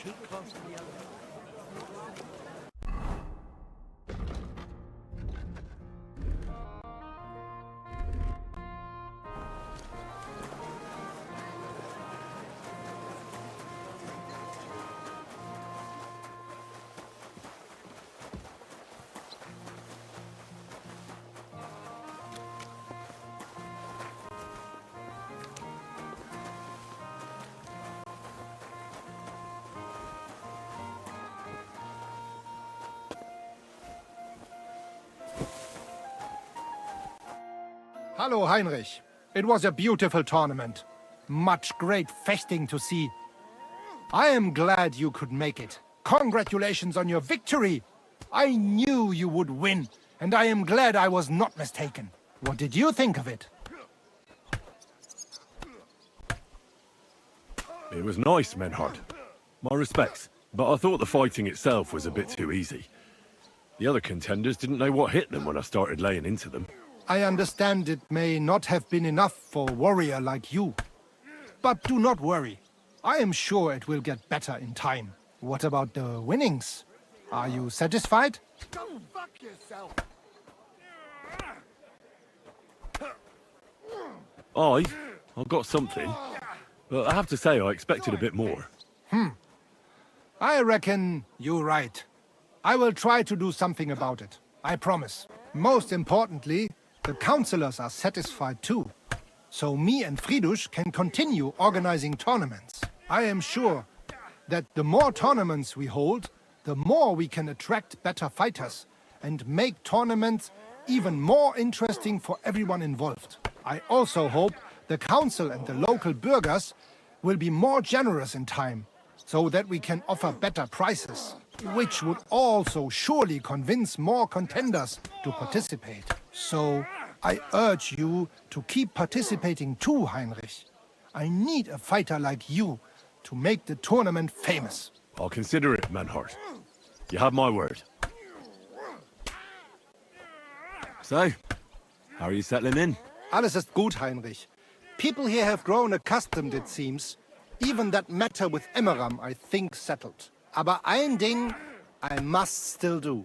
Too close to the other. Hallo, Heinrich. It was a beautiful tournament. Much great feasting to see. I am glad you could make it. Congratulations on your victory. I knew you would win, and I am glad I was not mistaken. What did you think of it? It was nice, Menhard. My respects. But I thought the fighting itself was a bit too easy. The other contenders didn't know what hit them when I started laying into them. I understand it may not have been enough for a warrior like you. But do not worry. I am sure it will get better in time. What about the winnings? Are you satisfied? Go fuck yourself! I got something. But I have to say I expected a bit more. I reckon you're right. I will try to do something about it. I promise. Most importantly, the councillors are satisfied too. So me and Fridush can continue organizing tournaments. I am sure that the more tournaments we hold, the more we can attract better fighters and make tournaments even more interesting for everyone involved. I also hope the council and the local burghers will be more generous in time, so that we can offer better prices, which would also surely convince more contenders to participate. So I urge you to keep participating too, Heinrich. I need a fighter like you to make the tournament famous. I'll consider it, Menhard. You have my word. So, how are you settling in? Alles ist gut, Heinrich. People here have grown accustomed, it seems. Even that matter with Emmeram, I think, settled. Aber ein Ding I must still do.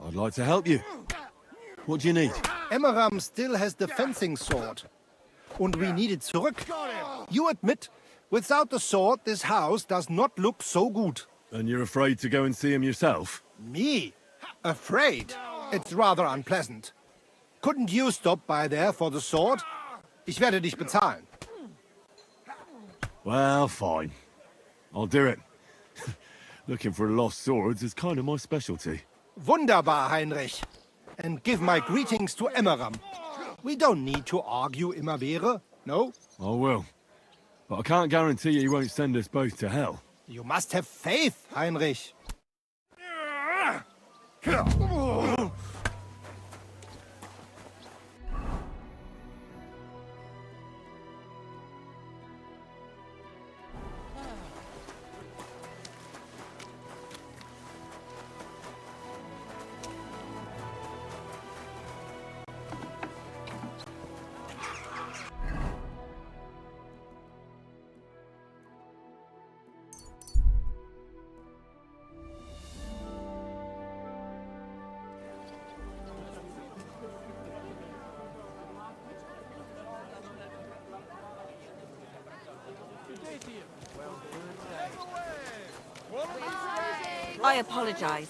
I'd like to help you. What do you need? Emmeram still has the fencing sword. And we need it zurück. You admit, without the sword, this house does not look so good. And you're afraid to go and see him yourself? Me? Afraid? It's rather unpleasant. Couldn't you stop by there for the sword? Ich werde dich bezahlen. Well, fine. I'll do it. Looking for lost swords is kind of my specialty. Wunderbar, Heinrich. And give my greetings to Emmeram. We don't need to argue immer wäre, no? I will. But I can't guarantee he won't send us both to hell. You must have faith, Heinrich. I apologize.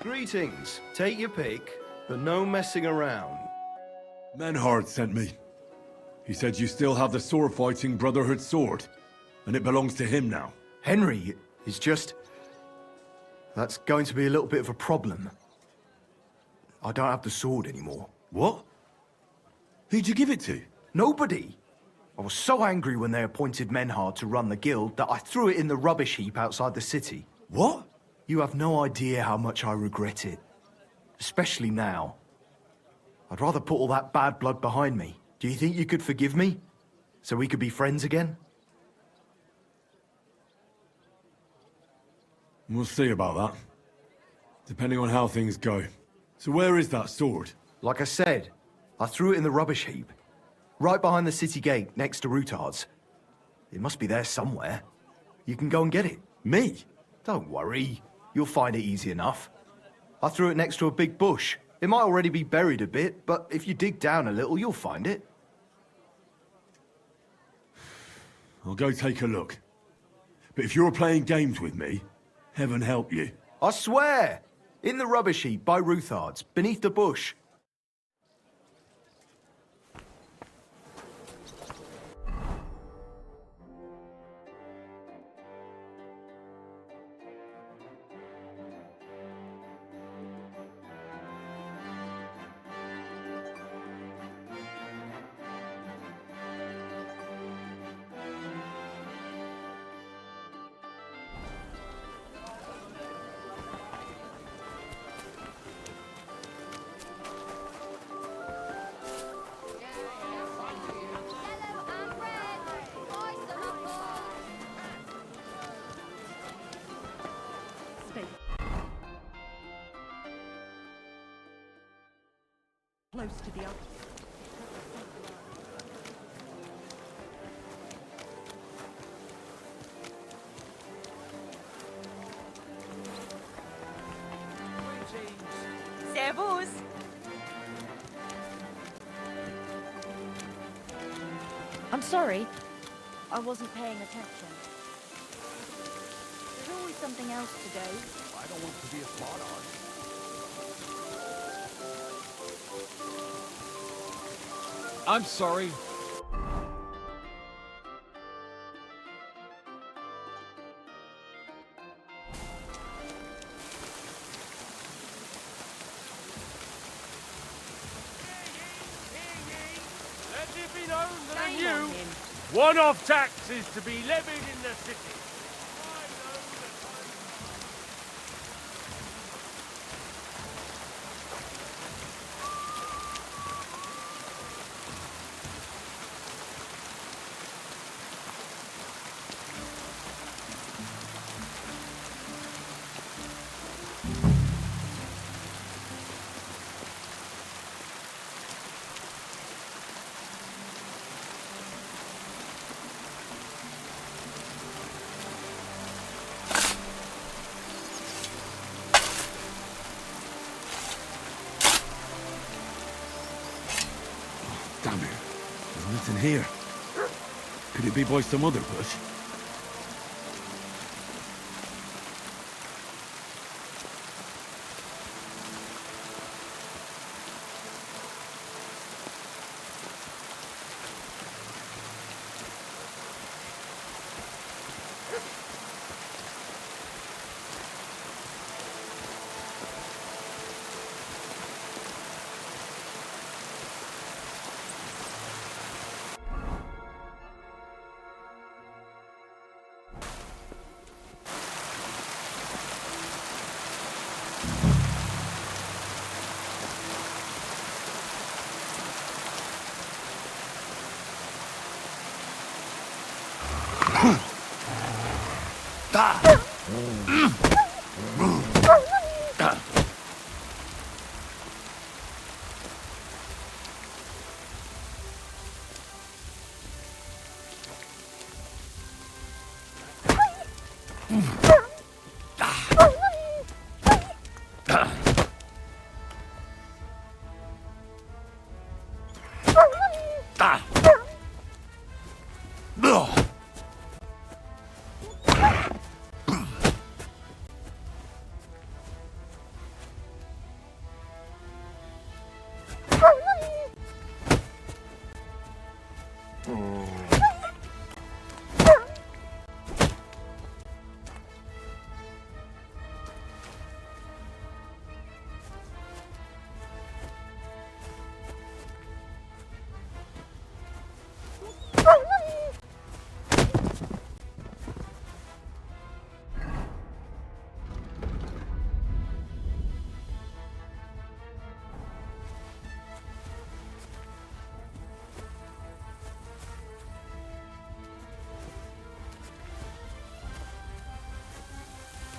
Greetings. Take your pick, but no messing around. Menhard sent me. He said you still have the sword-fighting Brotherhood sword, and it belongs to him now. Henry is just... That's going to be a little bit of a problem. I don't have the sword anymore. What? Who'd you give it to? Nobody! I was so angry when they appointed Menhard to run the guild that I threw it in the rubbish heap outside the city. What? You have no idea how much I regret it. Especially now. I'd rather put all that bad blood behind me. Do you think you could forgive me? So we could be friends again? We'll see about that. Depending on how things go. So where is that sword? Like I said, I threw it in the rubbish heap. Right behind the city gate, next to Routard's. It must be there somewhere. You can go and get it. Me? Don't worry. You'll find it easy enough. I threw it next to a big bush. It might already be buried a bit, but if you dig down a little, you'll find it. I'll go take a look. But if you're playing games with me, heaven help you. I swear! In the rubbish heap by Routard's, beneath the bush. Close to the other. Missables. I'm sorry. I wasn't paying attention. There's always something else to do. I don't want to be a spot on. I'm sorry. Let it be known that a Shame on new him. one-off tax is to be levied in the city. Damn it. There's nothing here. Could it be by some other bush?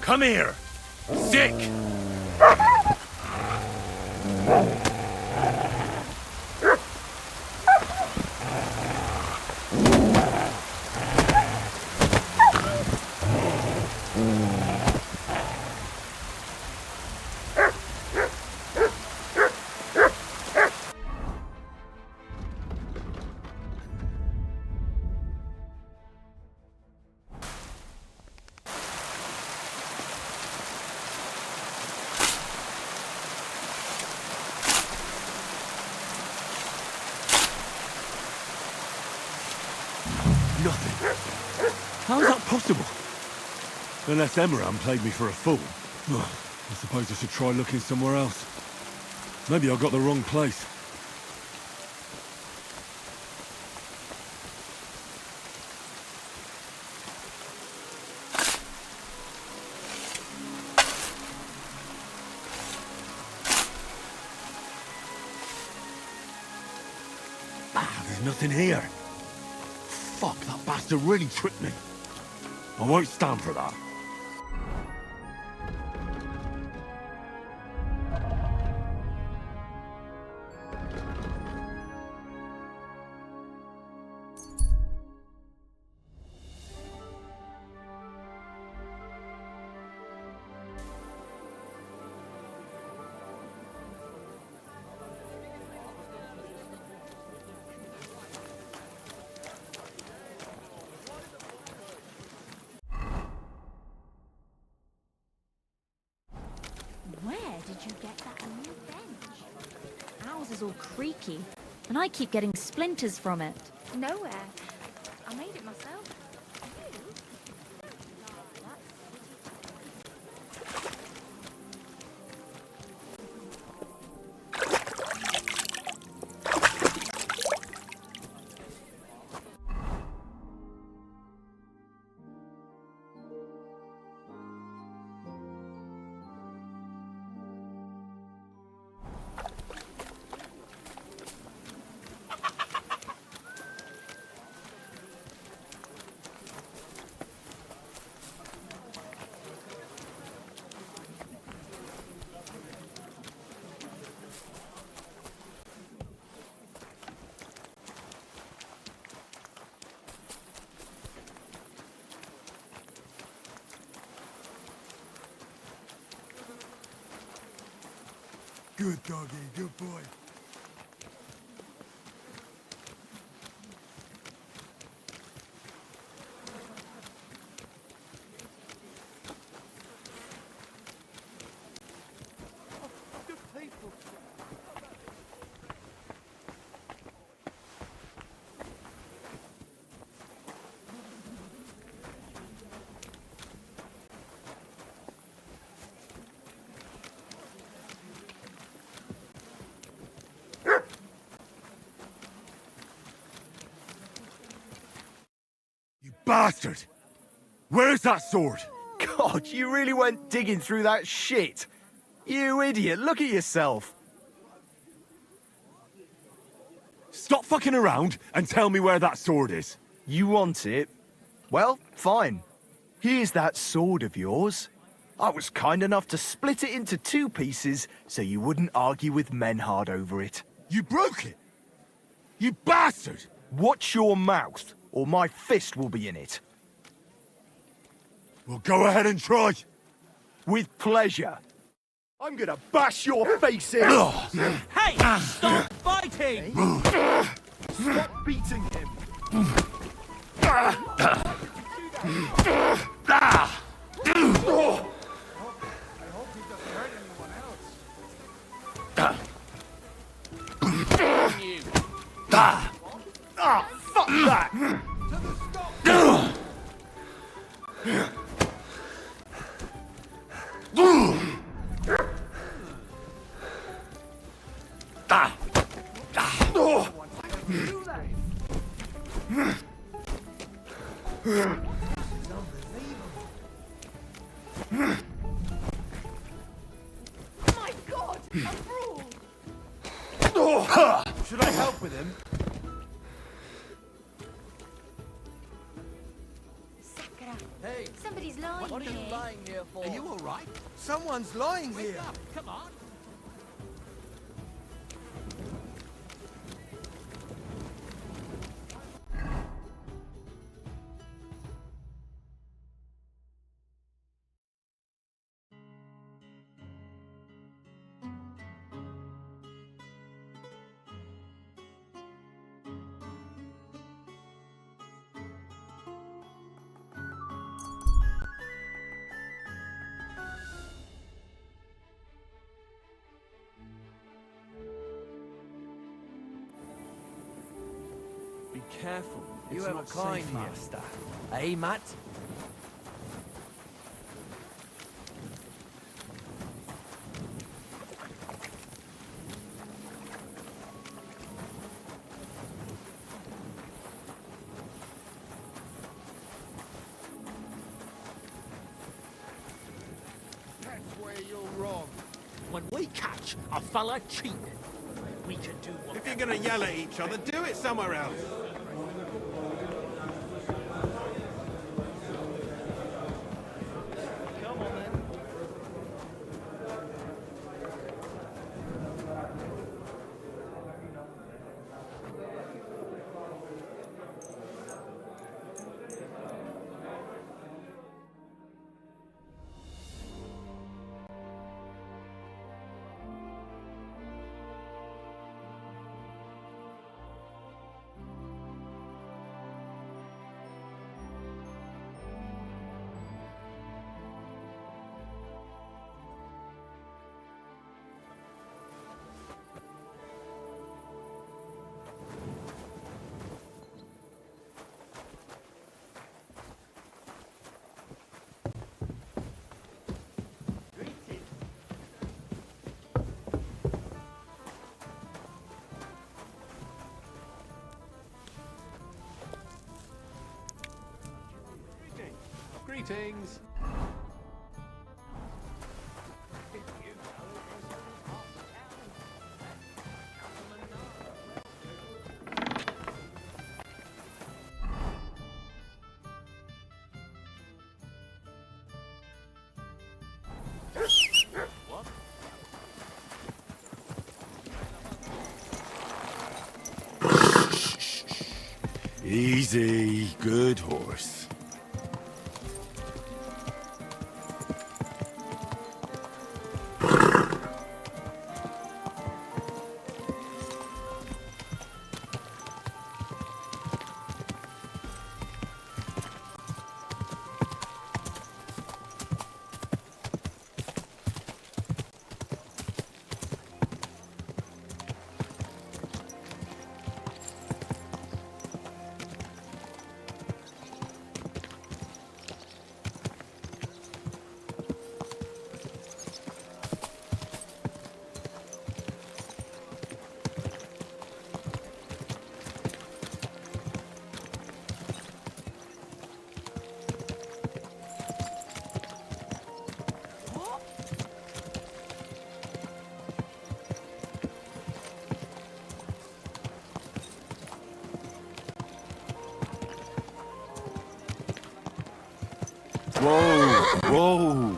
Come here! Sick! Nothing. How is that possible? Unless Emerald played me for a fool. I suppose I should try looking somewhere else. Maybe I got the wrong place. There's nothing here. Fuck, that bastard really tricked me. I won't stand for that. Where did you get that new bench? Ours is all creaky, and I keep getting splinters from it. Nowhere. I made it myself. Good doggy, good boy. Bastard! Where's that sword? God, you really went digging through that shit. You idiot, look at yourself. Stop fucking around and tell me where that sword is. You want it? Well, fine. Here's that sword of yours. I was kind enough to split it into 2 pieces so you wouldn't argue with Menhard over it. You broke it? You bastard! Watch your mouth, or my fist will be in it. Well, go ahead and try. With pleasure. I'm gonna bash your face in! Hey! Stop fighting! Stop beating him! Fuck that! My God! A brawl! Should I help with him? Sakura. Hey. Somebody's lying. lying here. here for? Are you all right? Someone's lying here. Come on. Be careful. You It's have a not kind safe here. master. Eh, Matt? That's where you're wrong. When we catch a fella cheating, we can do what... If you're gonna yell at each other, do it somewhere else. Come on, then. Greetings. Easy, good horse. Whoa, whoa.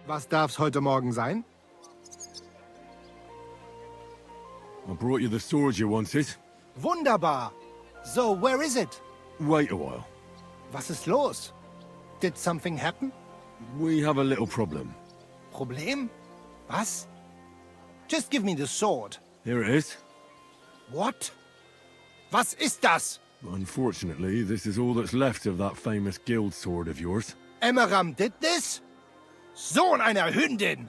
Was darf's heute Morgen sein? I brought you the sword you wanted. Wunderbar. So, where is it? Wait a while. Was ist los? Did something happen? We have a little problem. Problem? Was? Just give me the sword. Here it is. What? Was ist das? Unfortunately, this is all that's left of that famous guild sword of yours. Emmeram did this? Sohn einer Hündin!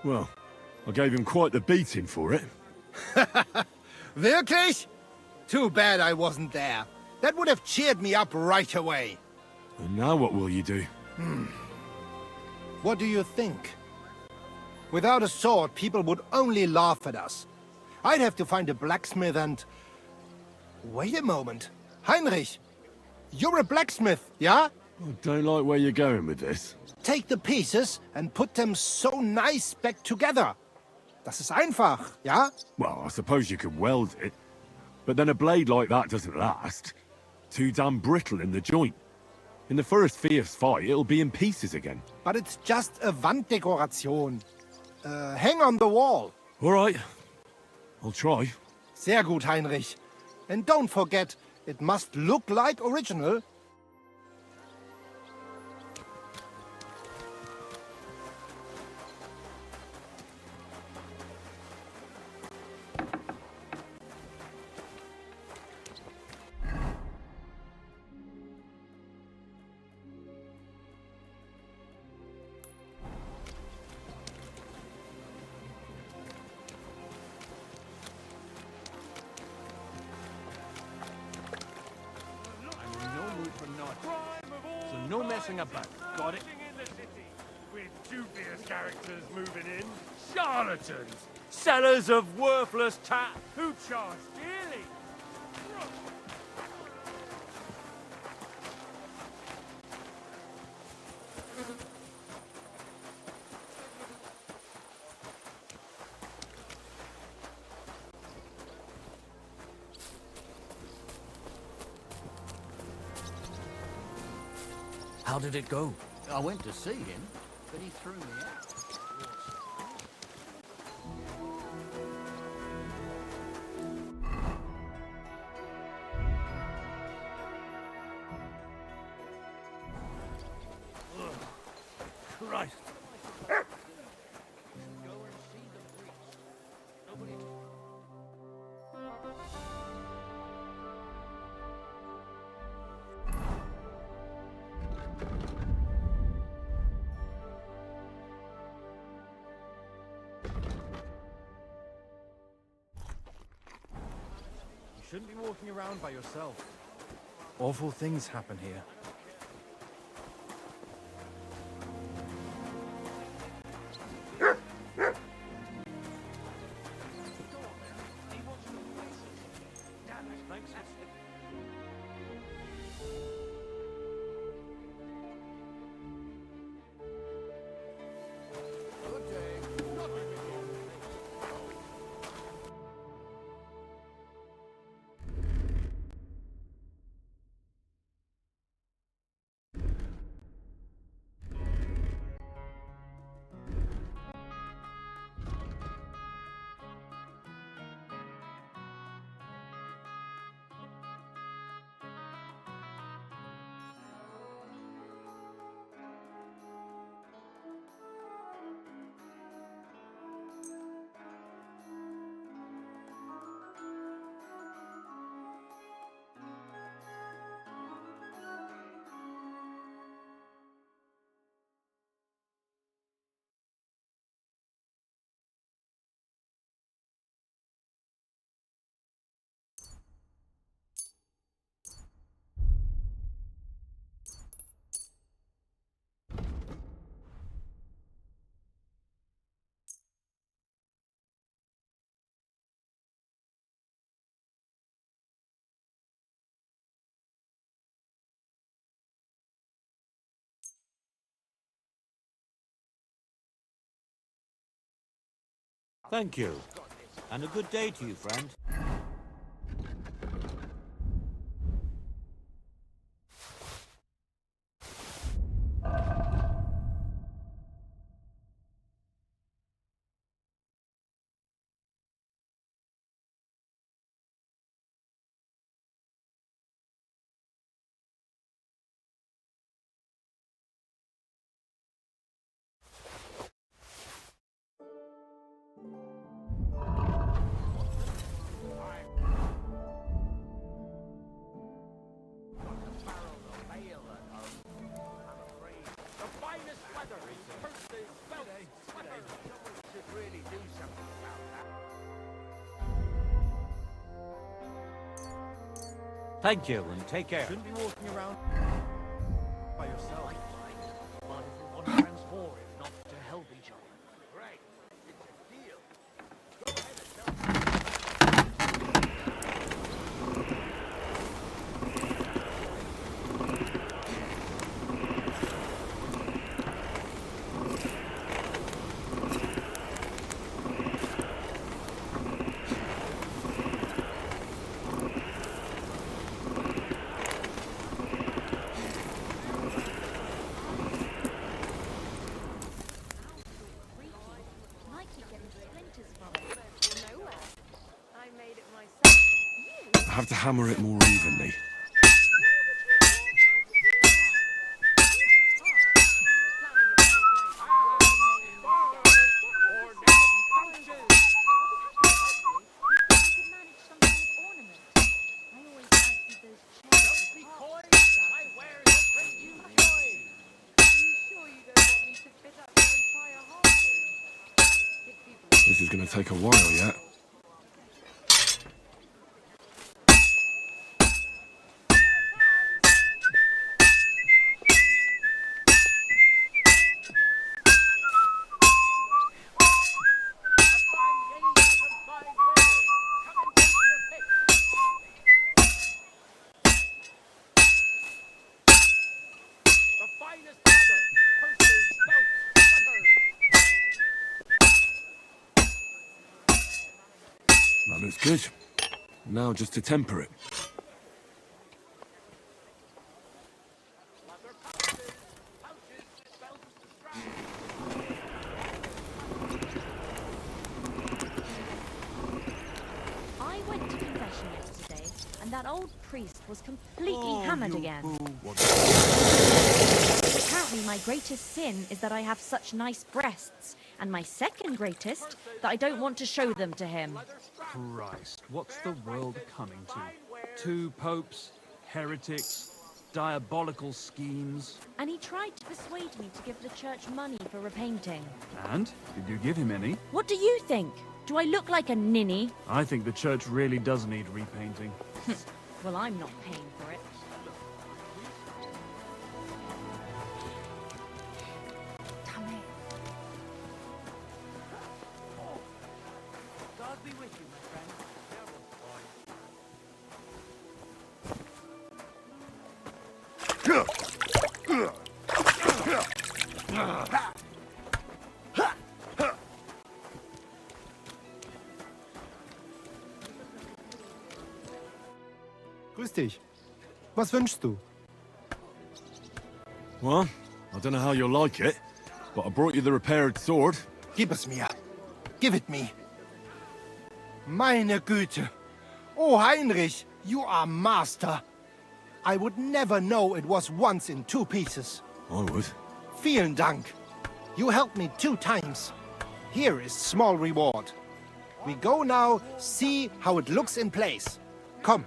Well, I gave him quite the beating for it. Wirklich? Too bad I wasn't there. That would have cheered me up right away. And now what will you do? What do you think? Without a sword, people would only laugh at us. I'd have to find a blacksmith and... Wait a moment. Heinrich, you're a blacksmith, yeah? I don't like where you're going with this. Take the pieces and put them so nice back together. Das ist einfach, ja? Well, I suppose you could weld it. But then a blade like that doesn't last. Too damn brittle in the joint. In the first fierce fight, it'll be in pieces again. But it's just a Wanddekoration. Hang on the wall. All right. I'll try. Sehr gut, Heinrich. And don't forget, it must look like original. I'm in no mood for naught. So no messing about. Got it? In the city, with dubious characters moving in, charlatans, sellers of worthless tat who charge dearly. How did it go? I went to see him, but he threw me out. Christ. You shouldn't be walking around by yourself. Awful things happen here. Thank you. And a good day to you, friend. Thank you, and take care. Shouldn't be walking around by yourself. But if we want friends for it, not to help each other. Great. It's a deal. Go ahead and tell me. And I keep getting splinters from it. Nowhere. I made it myself. I have to hammer it more evenly. This is going to take a while yet. That looks good. Now just to temper it. I went to confession yesterday, and that old priest was completely hammered again. Apparently my greatest sin is that I have such nice breasts, and my second greatest, that I don't want to show them to him. Christ, what's the world coming to? 2 popes, heretics, diabolical schemes. And he tried to persuade me to give the church money for repainting. And? Did you give him any? What do you think? Do I look like a ninny? I think the church really does need repainting. Well, I'm not paying for it. Come here. God be with you, my friend. Grüß dich. Was wünschst du? Well, I don't know how you'll like it, but I brought you the repaired sword. Gib es mir. Give it me. Meine Güte. Oh, Heinrich, you are master. I would never know it was once in 2 pieces. I would. Vielen Dank. You helped me 2 times. Here is small reward. We go now, see how it looks in place. Komm.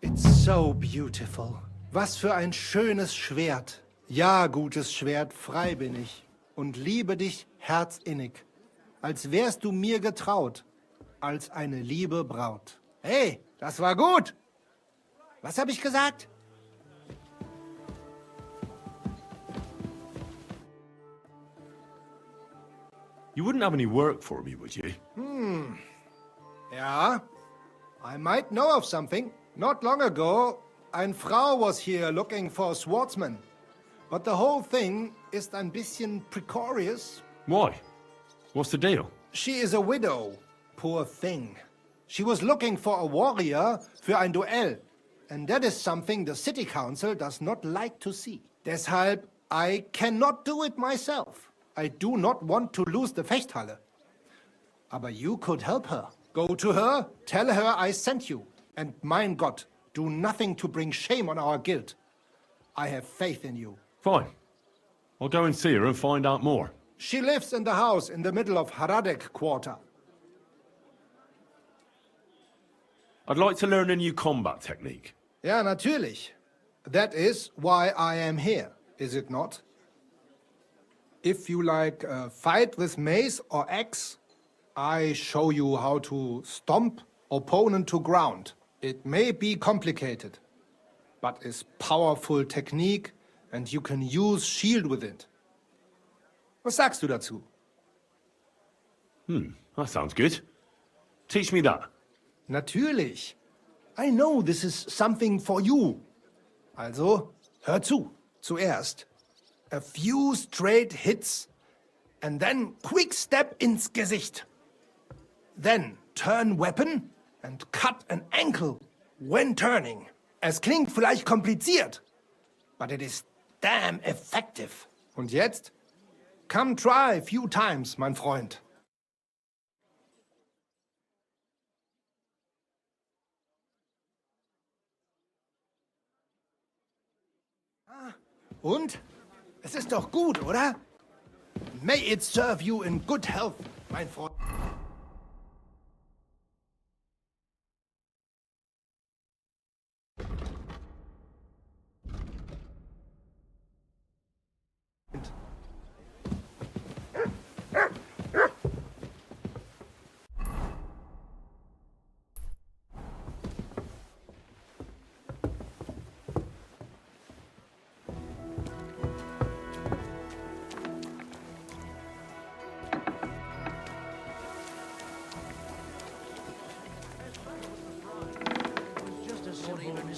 It's so beautiful. Was für ein schönes Schwert. Ja, gutes Schwert, frei bin ich. Und liebe dich herzinnig. Als wärst du mir getraut. Als eine liebe Braut. Hey, das war gut. Was habe ich gesagt? You wouldn't have any work for me, would you? Ja, I might know of something. Not long ago, ein Frau was here looking for a swordsman. But the whole thing ist ein bisschen precarious. Why? What's the deal? She is a widow. Poor thing. She was looking for a warrior für ein Duell. And that is something the city council does not like to see. Deshalb, I cannot do it myself. I do not want to lose the Fechthalle. Aber you could help her. Go to her, tell her I sent you. And mein Gott, do nothing to bring shame on our guild. I have faith in you. Fine. I'll go and see her and find out more. She lives in the house in the middle of Haradek quarter. I'd like to learn a new combat technique. Ja, natürlich. That is why I am here, is it not? If you like fight with mace or axe, I show you how to stomp opponent to ground. It may be complicated, but is powerful technique and you can use shield with it. Was sagst du dazu? That sounds good. Teach me that. Natürlich. I know this is something for you. Also, hör zu. Zuerst a few straight hits and then quick step ins Gesicht. Then turn weapon and cut an ankle when turning. Es klingt vielleicht kompliziert, but it is damn effective. Und jetzt? Come try a few times, mein Freund. Und? Es ist doch gut, oder? May it serve you in good health, mein Freund.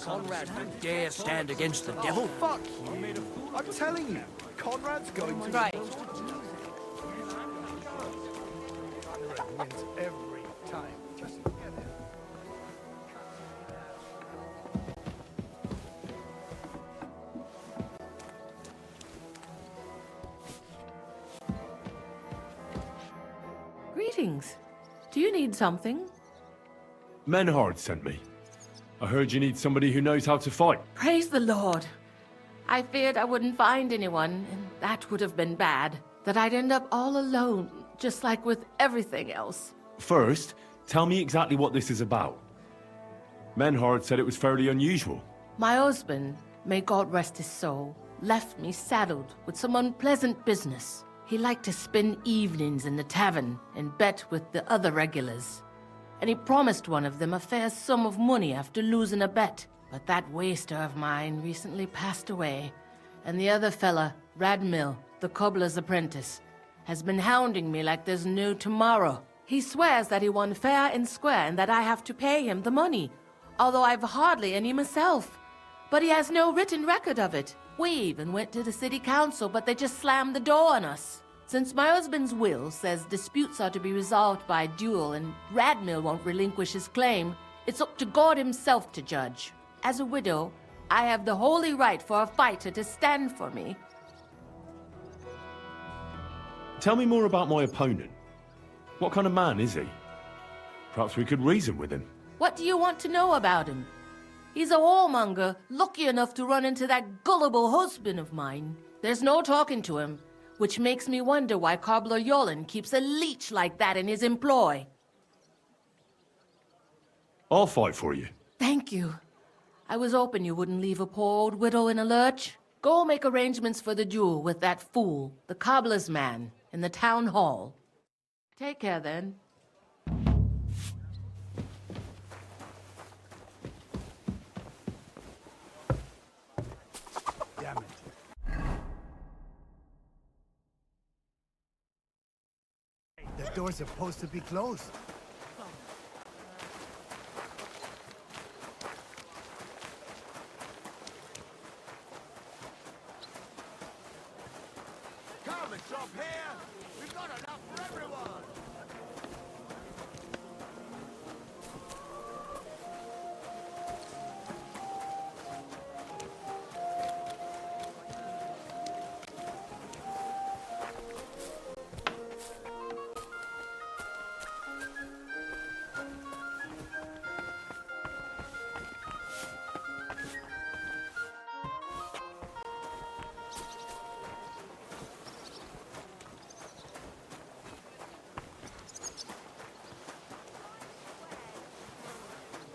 Conrad would dare stand against the devil. Fuck you. I'm telling you, Conrad's going to... Right. Wins every time. Just get it. Greetings. Do you need something? Menhard sent me. I heard you need somebody who knows how to fight. Praise the Lord. I feared I wouldn't find anyone, and that would have been bad. That I'd end up all alone, just like with everything else. First, tell me exactly what this is about. Menhard said it was fairly unusual. My husband, may God rest his soul, left me saddled with some unpleasant business. He liked to spend evenings in the tavern and bet with the other regulars. And he promised one of them a fair sum of money after losing a bet. But that waster of mine recently passed away, and the other fella, Radmill, the cobbler's apprentice, has been hounding me like there's no tomorrow. He swears that he won fair and square and that I have to pay him the money, although I've hardly any myself. But he has no written record of it. We even went to the city council, but they just slammed the door on us. Since my husband's will says disputes are to be resolved by duel and Radmill won't relinquish his claim, it's up to God himself to judge. As a widow, I have the holy right for a fighter to stand for me. Tell me more about my opponent. What kind of man is he? Perhaps we could reason with him. What do you want to know about him? He's a whoremonger, lucky enough to run into that gullible husband of mine. There's no talking to him, which makes me wonder why Cobbler Yolen keeps a leech like that in his employ. I'll fight for you. Thank you. I was hoping you wouldn't leave a poor old widow in a lurch. Go make arrangements for the duel with that fool, the cobbler's man, in the town hall. Take care, then. Damn it. The door's supposed to be closed. Come and shop here. We've got enough for everyone.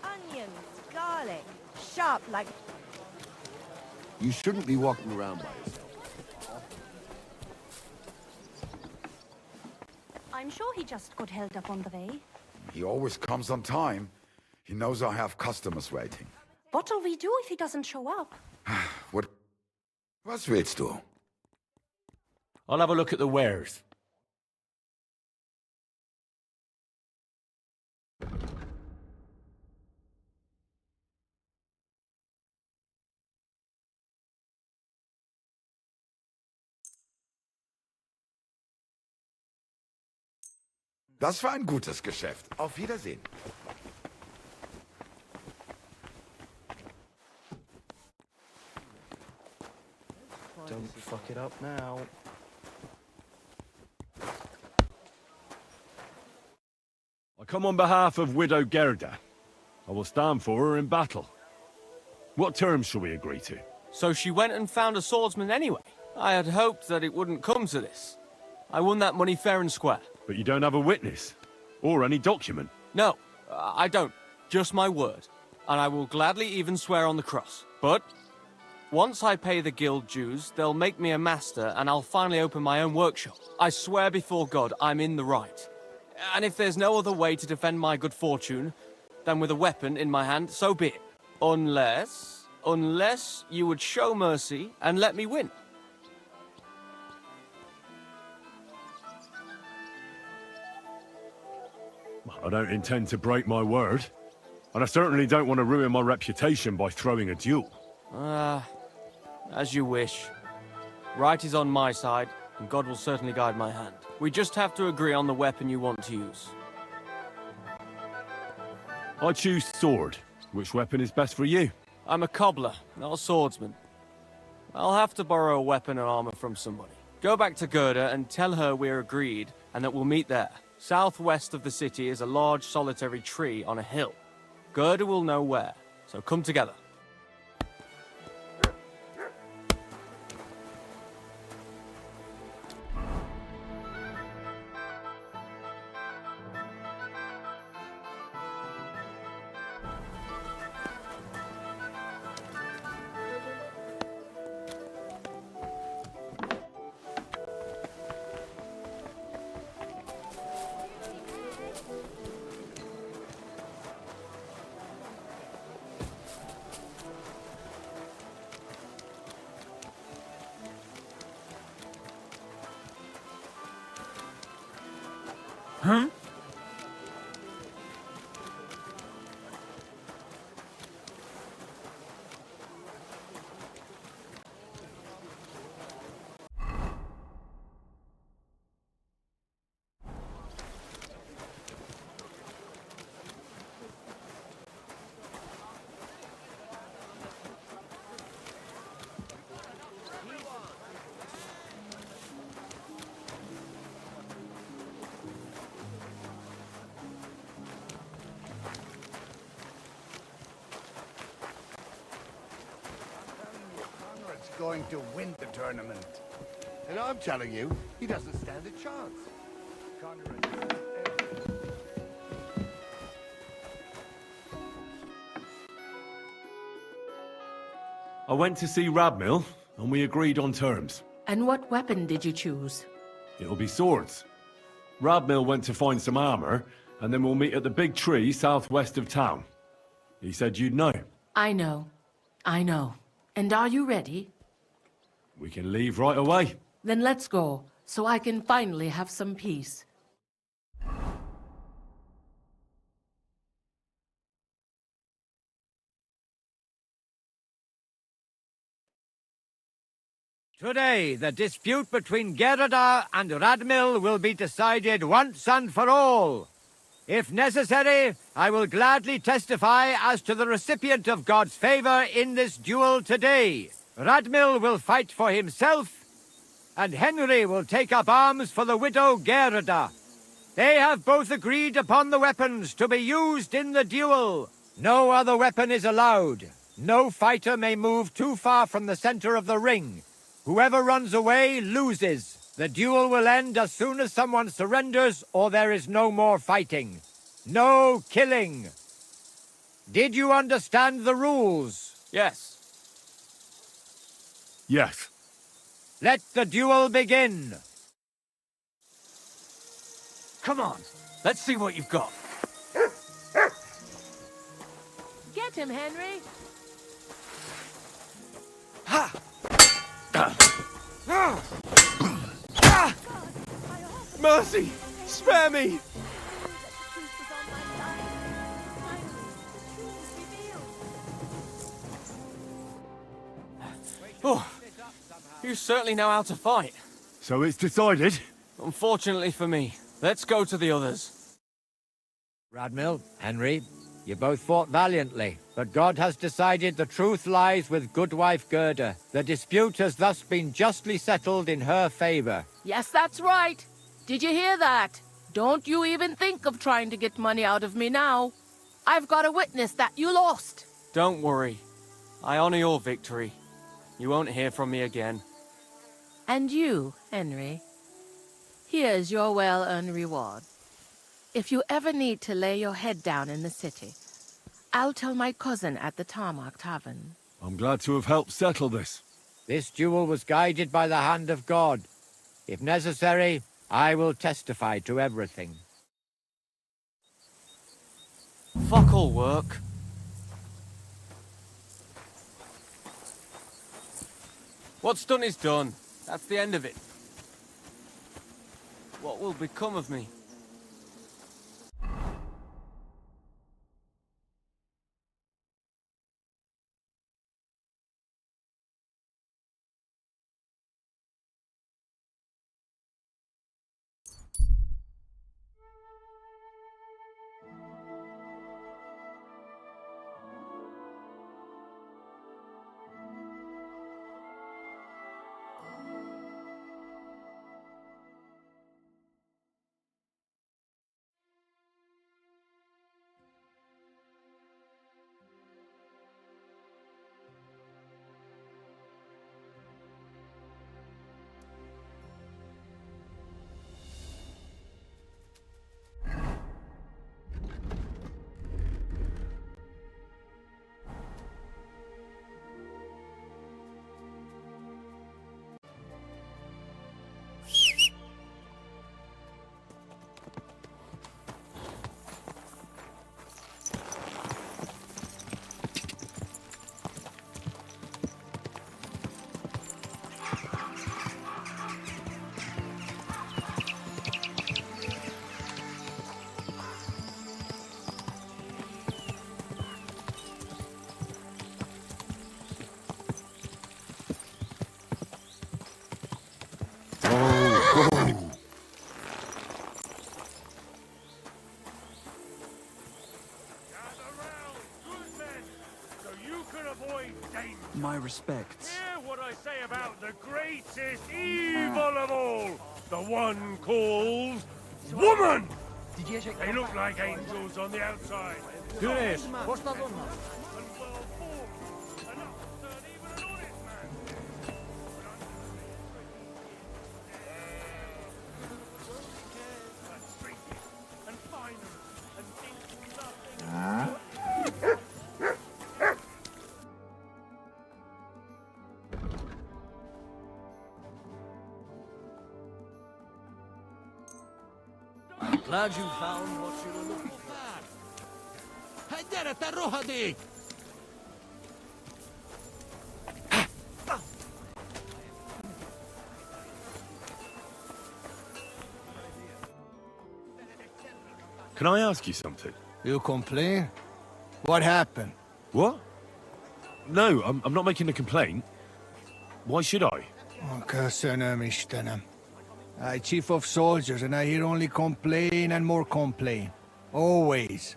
Onions, garlic, sharp like... You shouldn't be walking around by yourself. I'm sure he just got held up on the way. He always comes on time. He knows I have customers waiting. What'll we do if he doesn't show up? What? Was willst du? I'll have a look at the wares. Das war ein gutes Geschäft. Auf Wiedersehen. Don't fuck it up now. I come on behalf of Widow Gerda. I will stand for her in battle. What terms shall we agree to? So she went and found a swordsman anyway. I had hoped that it wouldn't come to this. I won that money fair and square. But you don't have a witness? Or any document? No, I don't. Just my word. And I will gladly even swear on the cross. But once I pay the guild dues, they'll make me a master and I'll finally open my own workshop. I swear before God I'm in the right. And if there's no other way to defend my good fortune than with a weapon in my hand, so be it. Unless you would show mercy and let me win. I don't intend to break my word. And I certainly don't want to ruin my reputation by throwing a duel. As you wish. Right is on my side, and God will certainly guide my hand. We just have to agree on the weapon you want to use. I choose sword. Which weapon is best for you? I'm a cobbler, not a swordsman. I'll have to borrow a weapon and armor from somebody. Go back to Gerda and tell her we're agreed, and that we'll meet there. Southwest of the city is a large solitary tree on a hill. Gerda will know where, so come together. Huh? Going to win the tournament. And I'm telling you, he doesn't stand a chance. I went to see Radmill, and we agreed on terms. And what weapon did you choose? It'll be swords. Radmill went to find some armor, and then we'll meet at the big tree southwest of town. He said you'd know. I know. I know. And are you ready? We can leave right away. Then let's go, so I can finally have some peace. Today, the dispute between Gerda and Radmill will be decided once and for all. If necessary, I will gladly testify as to the recipient of God's favor in this duel today. Radmill will fight for himself, and Henry will take up arms for the widow Gerda. They have both agreed upon the weapons to be used in the duel. No other weapon is allowed. No fighter may move too far from the center of the ring. Whoever runs away loses. The duel will end as soon as someone surrenders or there is no more fighting. No killing. Did you understand the rules? Yes. Yes. Let the duel begin. Come on, let's see what you've got. Get him, Henry. Mercy! Spare me! Oh, you certainly know how to fight. So it's decided? Unfortunately for me. Let's go to the others. Radmill, Henry, you both fought valiantly, but God has decided the truth lies with Goodwife Gerda. The dispute has thus been justly settled in her favor. Yes, that's right. Did you hear that? Don't you even think of trying to get money out of me now. I've got a witness that you lost. Don't worry. I honor your victory. You won't hear from me again. And you, Henry, here's your well-earned reward. If you ever need to lay your head down in the city, I'll tell my cousin at the Tarmac Tavern. I'm glad to have helped settle this. This duel was guided by the hand of God. If necessary, I will testify to everything. Fuck all work. What's done is done. That's the end of it. What will become of me? My respects. Hear what I say about the greatest evil of all, the one called woman! They look like angels on the outside. Do this. Glad you found what you were looking for. هيدرة الروح دي. Can I ask you something? You complain? What happened? What? No, I'm not making a complaint. Why should I? I chief of soldiers, and I hear only complain and more complain. Always.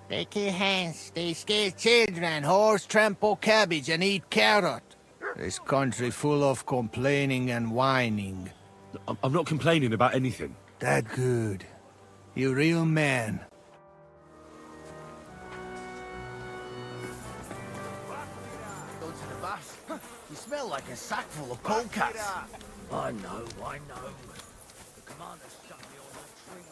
They kill hands, they scare children, horse trample cabbage and eat carrot. This country full of complaining and whining. I'm not complaining about anything. That good. You real man. Go to the bath. You smell like a sack full of polecats. I know. The commander shut me on the tree.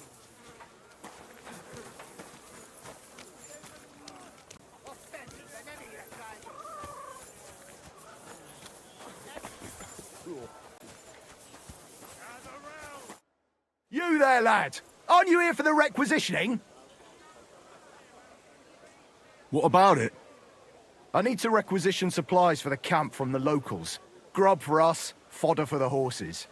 You there, lad! Aren't you here for the requisitioning? What about it? I need to requisition supplies for the camp from the locals. Grub for us, fodder for the horses.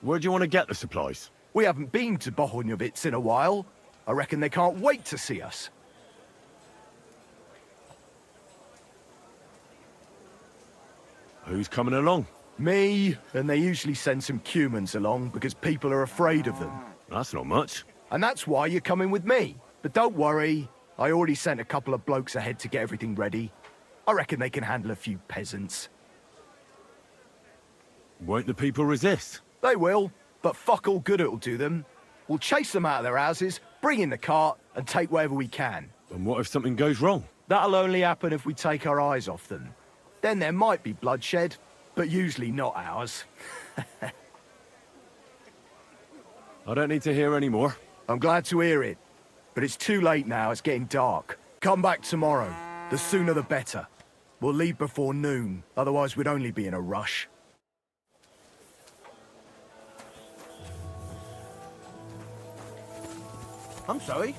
Where do you want to get the supplies? We haven't been to Bohunjovitz in a while. I reckon they can't wait to see us. Who's coming along? Me, and they usually send some humans along because people are afraid of them. That's not much. And that's why you're coming with me. But don't worry, I already sent a couple of blokes ahead to get everything ready. I reckon they can handle a few peasants. Won't the people resist? They will, but fuck all good it'll do them. We'll chase them out of their houses, bring in the cart, and take whatever we can. And what if something goes wrong? That'll only happen if we take our eyes off them. Then there might be bloodshed, but usually not ours. I don't need to hear any more. I'm glad to hear it. But it's too late now, it's getting dark. Come back tomorrow. The sooner the better. We'll leave before noon, otherwise we'd only be in a rush. I'm sorry.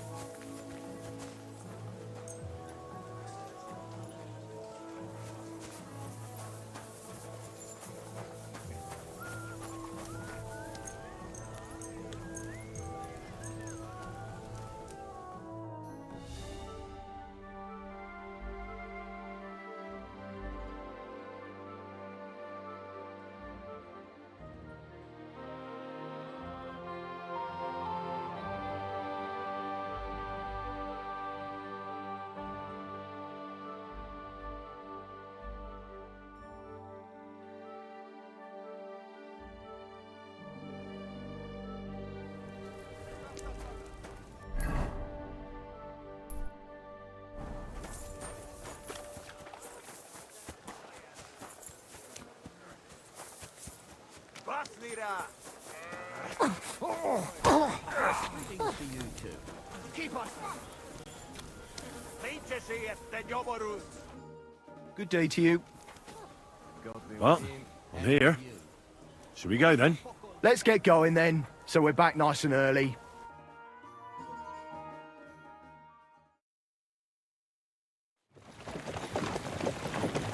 Good day to you. Well, I'm here. Should we go then? Let's get going then, so we're back nice and early.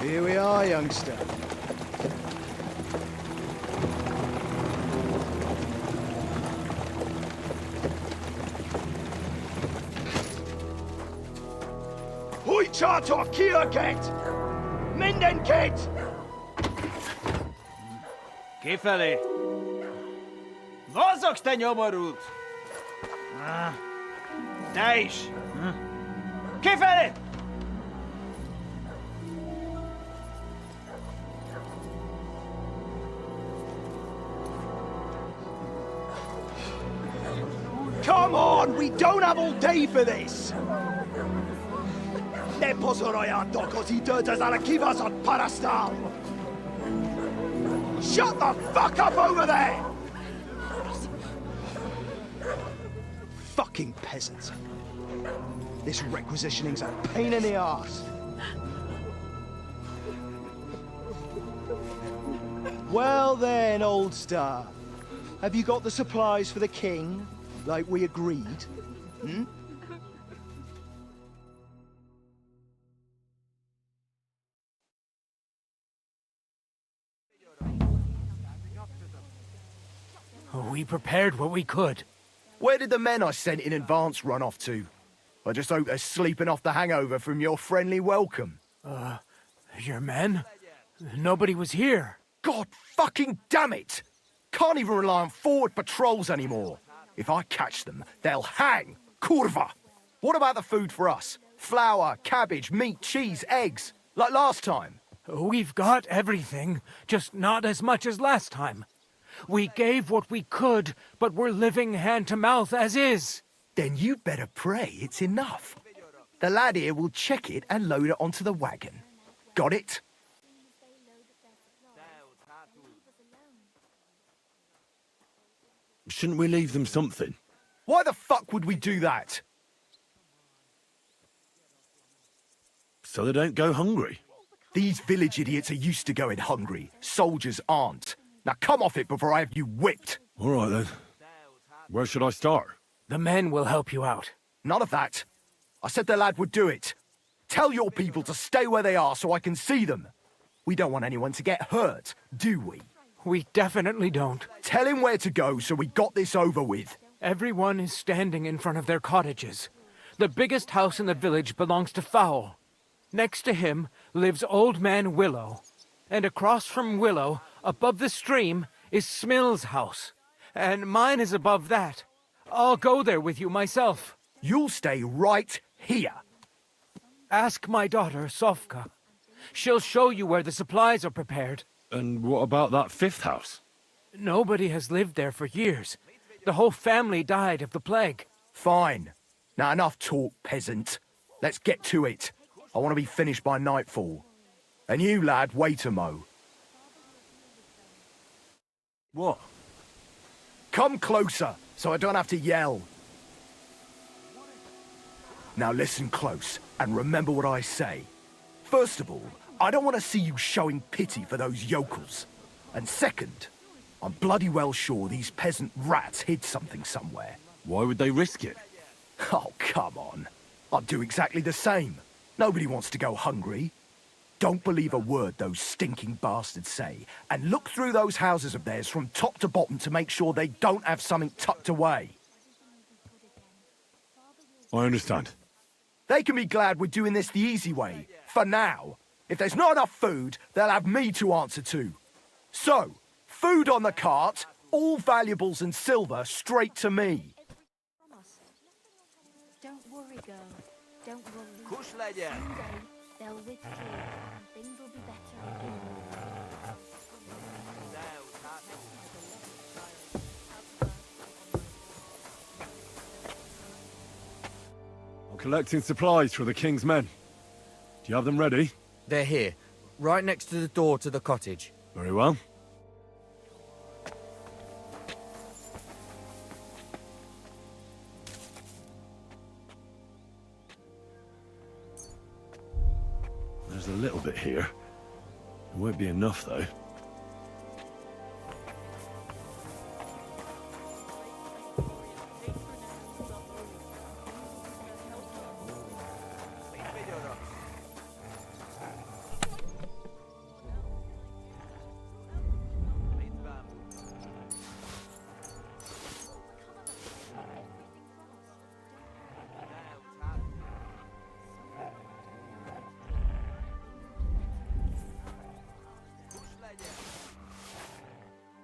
Here we are, youngster. Hoi charter Kierket! Mindenket! Kifelé! Mozogsz, te nyomorult! Te is! Kifelé! Come on, we don't have all day for this! Ne pozorujat dokud dödas ale kivas od parastal! Shut the fuck up over there! Fucking peasants. This requisitioning's a pain in the arse. Well then, old star. Have you got the supplies for the king, like we agreed? Hmm? We prepared what we could. Where did the men I sent in advance run off to? I just hope they're sleeping off the hangover from your friendly welcome. Your men? Nobody was here. God fucking damn it! Can't even rely on forward patrols anymore. If I catch them, they'll hang. Kurva! What about the food for us? Flour, cabbage, meat, cheese, eggs. Like last time. We've got everything, just not as much as last time. We gave what we could, but we're living hand to mouth as is. Then you better pray it's enough. The lad here will check it and load it onto the wagon. Got it? Shouldn't we leave them something? Why the fuck would we do that? So they don't go hungry. These village idiots are used to going hungry. Soldiers aren't. Now come off it before I have you whipped. All right then. Where should I start? The men will help you out. None of that. I said the lad would do it. Tell your people to stay where they are so I can see them. We don't want anyone to get hurt, do we? We definitely don't. Tell him where to go so we got this over with. Everyone is standing in front of their cottages. The biggest house in the village belongs to Fowl. Next to him lives Old Man Willow. And across from Willow, above the stream, is Smill's house. And mine is above that. I'll go there with you myself. You'll stay right here. Ask my daughter, Sofka. She'll show you where the supplies are prepared. And what about that fifth house? Nobody has lived there for years. The whole family died of the plague. Fine. Now enough talk, peasant. Let's get to it. I want to be finished by nightfall. And you, lad, wait a mo. What? Come closer, so I don't have to yell. Now listen close, and remember what I say. First of all, I don't want to see you showing pity for those yokels. And second, I'm bloody well sure these peasant rats hid something somewhere. Why would they risk it? Oh, come on. I'd do exactly the same. Nobody wants to go hungry. Don't believe a word those stinking bastards say, and look through those houses of theirs from top to bottom to make sure they don't have something tucked away. I understand. They can be glad we're doing this the easy way, for now. If there's not enough food, they'll have me to answer to. So, food on the cart, all valuables and silver straight to me. Don't worry, girl. Don't worry. Kush legyen. Someday they'll withdraw and things will be better again. I'm collecting supplies for the king's men. Do you have them ready? They're here, right next to the door to the cottage. Very well. There's a little bit here. It won't be enough, though.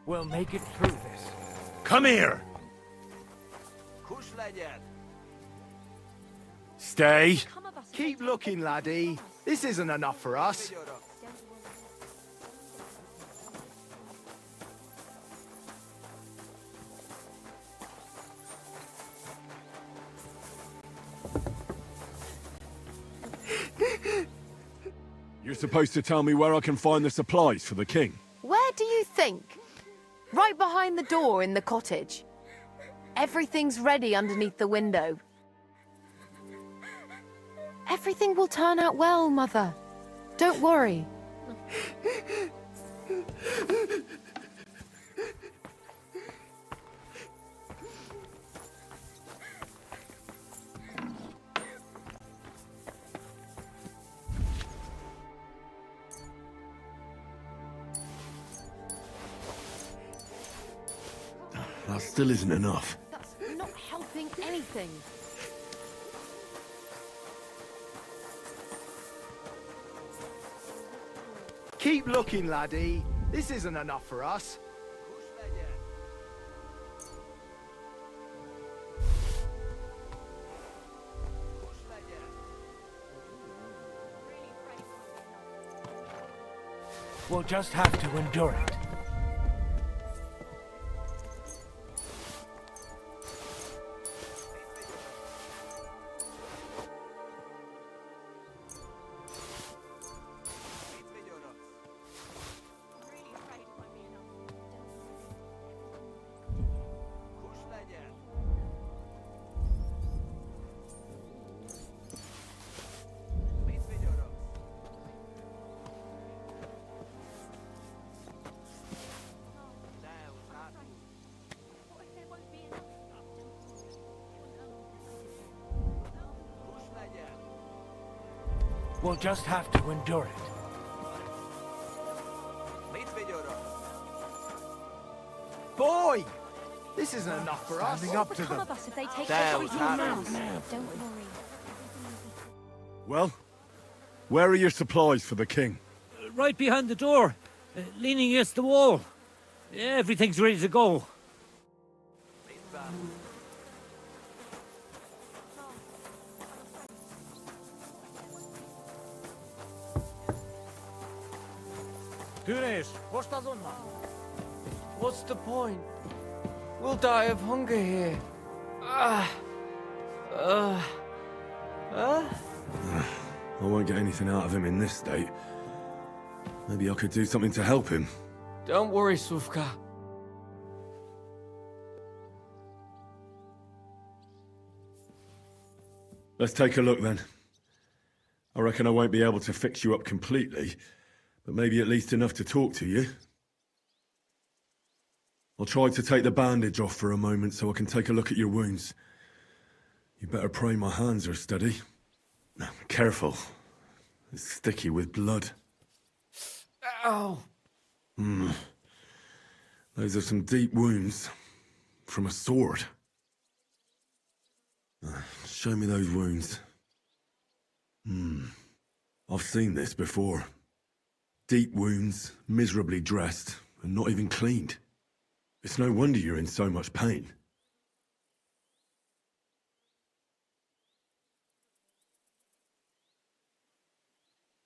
We'll make it through this. Come here! Kush legyen. Stay. Keep looking, laddie. This isn't enough for us. You're supposed to tell me where I can find the supplies for the king. Where do you think? Right behind the door in the cottage. Everything's ready underneath the window. Everything will turn out well, Mother. Don't worry. That still isn't enough. That's not helping anything. Keep looking, laddie. This isn't enough for us. We'll just have to endure it. We'll just have to endure it. Boy! This isn't enough for us. Standing up to Become them. of us if they take There, everything what's else. happening? Don't worry. Well, where are your supplies for the king? Right behind the door, leaning against the wall. Everything's ready to go. What's the point? We'll die of hunger here. I won't get anything out of him in this state. Maybe I could do something to help him. Don't worry, Sufka. Let's take a look then. I reckon I won't be able to fix you up completely, but maybe at least enough to talk to you. I'll try to take the bandage off for a moment so I can take a look at your wounds. You better pray my hands are steady. Careful. It's sticky with blood. Ow! Those are some deep wounds. From a sword. Show me those wounds. I've seen this before. Deep wounds, miserably dressed, and not even cleaned. It's no wonder you're in so much pain.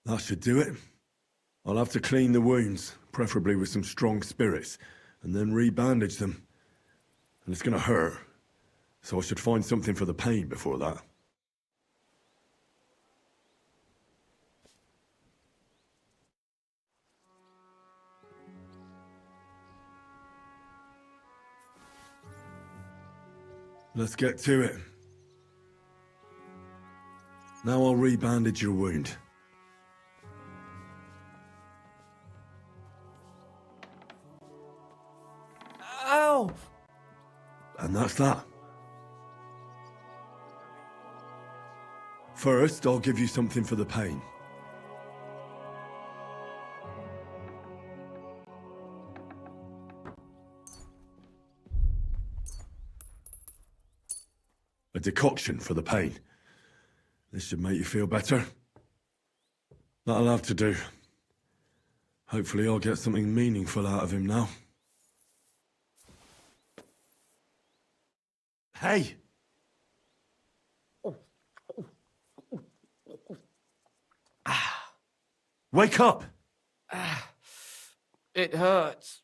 That should do it. I'll have to clean the wounds, preferably with some strong spirits, and then re-bandage them. And it's gonna hurt, so I should find something for the pain before that. Let's get to it. Now I'll re-bandage your wound. Ow! And that's that. First, I'll give you something for the pain. A decoction for the pain. This should make you feel better. That'll have to do. Hopefully I'll get something meaningful out of him now. Hey! Wake up! It hurts.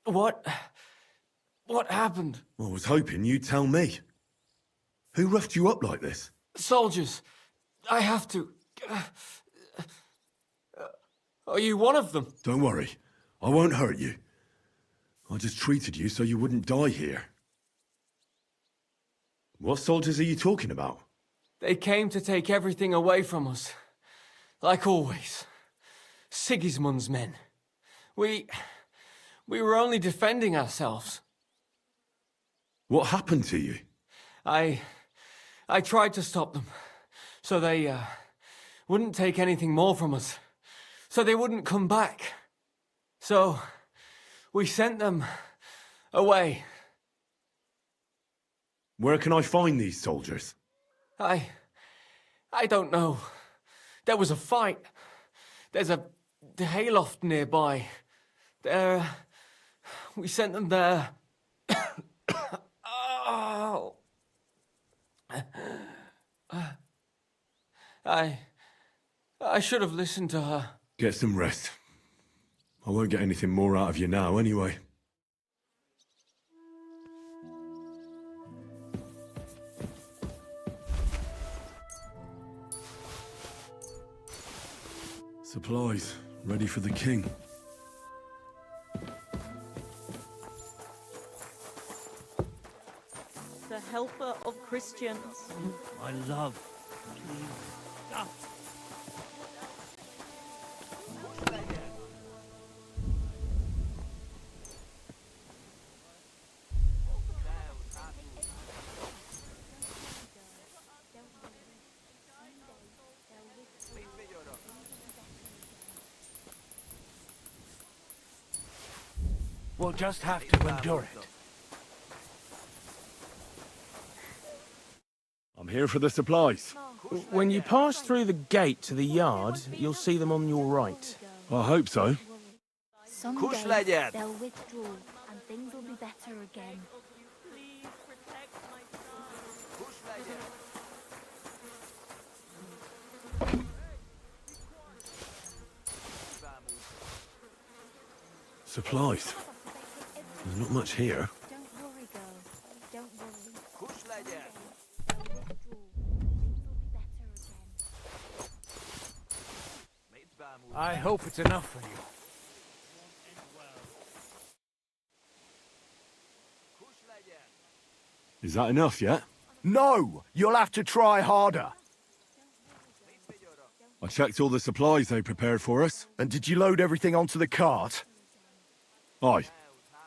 What happened? I was hoping you'd tell me. Who roughed you up like this? Soldiers. I have to. Are you one of them? Don't worry. I won't hurt you. I just treated you so you wouldn't die here. What soldiers are you talking about? They came to take everything away from us. Like always. Sigismund's men. We were only defending ourselves. What happened to you? I tried to stop them. So they wouldn't take anything more from us. So they wouldn't come back. So we sent them away. Where can I find these soldiers? I don't know. There was a fight. There's a hayloft nearby. We sent them there. Oh. I should have listened to her. Get some rest. I won't get anything more out of you now, anyway. Supplies, ready for the king. The helper of Christians. My love, please. Ah. We'll just have to endure it. I'm here for the supplies. When you pass through the gate to the yard, you'll see them on your right. I hope so. Someday they'll withdraw and things will be better again. Supplies. There's not much here. Don't worry, girl. Don't worry. I hope it's enough for you. Is that enough yet? No! You'll have to try harder. I checked all the supplies they prepared for us. And did you load everything onto the cart? Aye.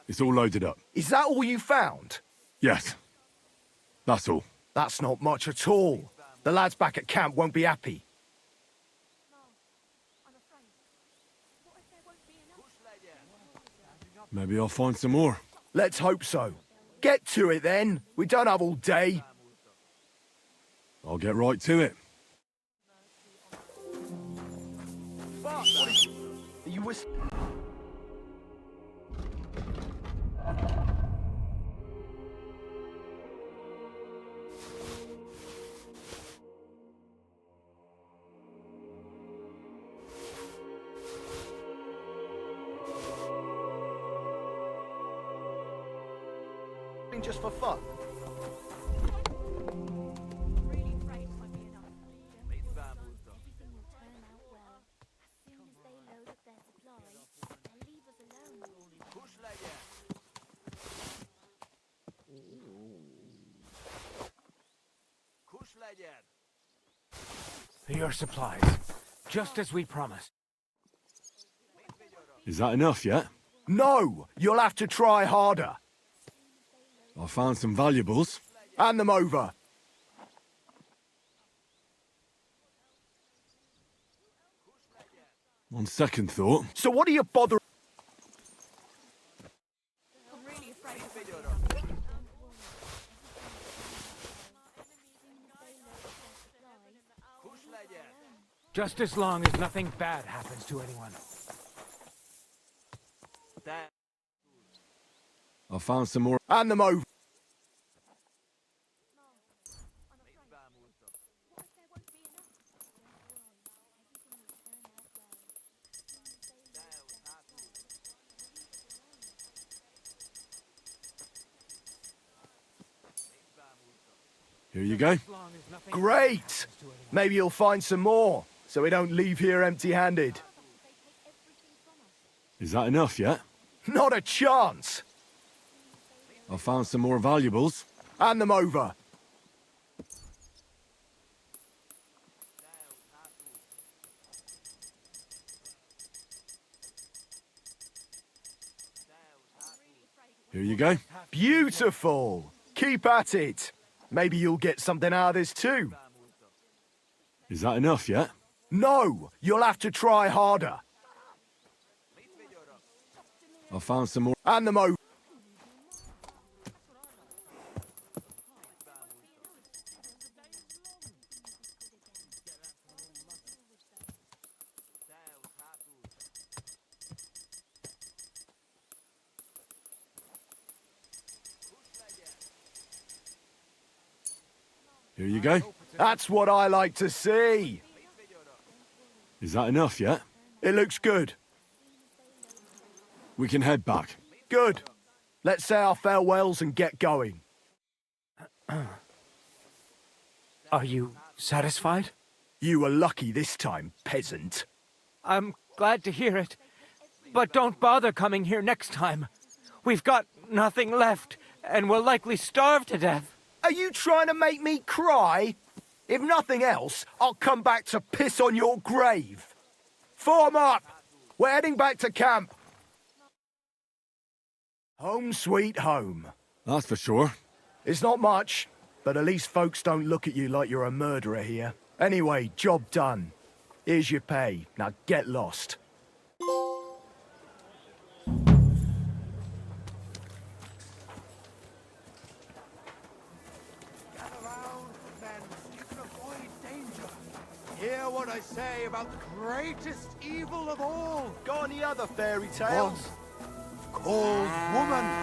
It's all loaded up. Is that all you found? Yes. That's all. That's not much at all. The lads back at camp won't be happy. Maybe I'll find some more. Let's hope so. Get to it then. We don't have all day. I'll get right to it. Are you whistling? Just for fun. Your supplies, just as we promised. Is that enough yet? No! You'll have to try harder. I found some valuables. Hand them over. On second thought. So what are you bothering? Just as long as nothing bad happens to anyone. I found some more. Hand them over. Here you go. Great! Maybe you'll find some more, so we don't leave here empty-handed. Is that enough yet? Not a chance! I found some more valuables. Hand them over. Here you go. Beautiful! Keep at it. Maybe you'll get something out of this too. Is that enough yet? No! You'll have to try harder. I found some more. Hand them over. Here you go. That's what I like to see. Is that enough yet? It looks good. We can head back. Good. Let's say our farewells and get going. Are you satisfied? You were lucky this time, peasant. I'm glad to hear it. But don't bother coming here next time. We've got nothing left, and we'll likely starve to death. Are you trying to make me cry? If nothing else, I'll come back to piss on your grave. Form up! We're heading back to camp. Home sweet home. That's for sure. It's not much, but at least folks don't look at you like you're a murderer here. Anyway, job done. Here's your pay. Now get lost. say about the greatest evil of all? Got any other fairy tales? Cold woman.